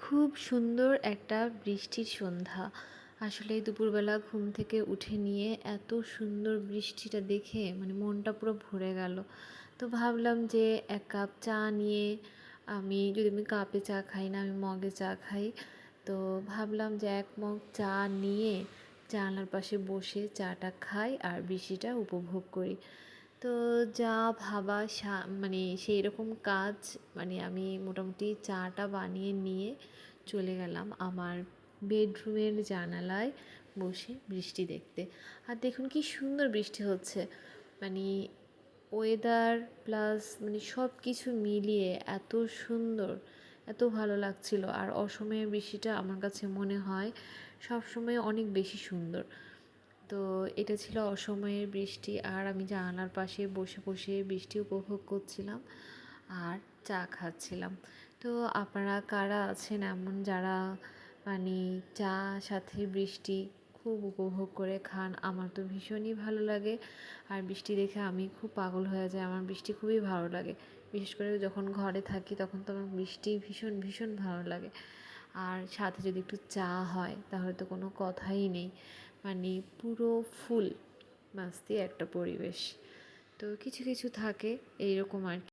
খুব সুন্দর একটা বৃষ্টির সন্ধ্যা। আসলে দুপুরবেলা ঘুম থেকে উঠে নিয়ে এত সুন্দর বৃষ্টিটা দেখে মানে মনটা পুরো ভরে গেল। তো ভাবলাম যে এক কাপ চা নিয়ে আমি কাপে চা খাই না, আমি মগে চা খাই। তো ভাবলাম যে এক মগ চা নিয়ে জানলার পাশে বসে চাটা খাই আর বৃষ্টিটা উপভোগ করি। তো যা ভাবা মানে সেই রকম কাজ, মানে আমি মোটামুটি চাটা বানিয়ে নিয়ে চলে গেলাম আমার বেডরুমের জানালায় বসে বৃষ্টি দেখতে। আর দেখুন কি সুন্দর বৃষ্টি হচ্ছে, মানে ওয়েদার প্লাস মানে সব কিছু মিলিয়ে এত সুন্দর, এত ভালো লাগছিল। আর অসময়ের বৃষ্টিটা আমার কাছে মনে হয় সবসময় অনেক বেশি সুন্দর। তো এটা ছিল অসময়ের বৃষ্টি, আর আমি জানালার পাশে বসে বসে বৃষ্টি উপভোগ করছিলাম আর চা খাচ্ছিলাম। তো আপনারা কারা আছেন এমন যারা মানে চা সাথে বৃষ্টি খুব উপভোগ করে খান? আমার তো ভীষণই ভালো লাগে, আর বৃষ্টি দেখে আমি খুব পাগল হয়ে যাই। আমার বৃষ্টি খুবই ভালো লাগে, বিশেষ করে যখন ঘরে থাকি তখন তো আমার বৃষ্টি ভীষণ ভীষণ ভালো লাগে। আর সাথে যদি একটু চা হয় তাহলে তো কোনো কথাই নেই, মানে পুরো ফুল মাস্তি একটা পরিবেশ। তো কিছু কিছু থাকে এইরকম আর কি।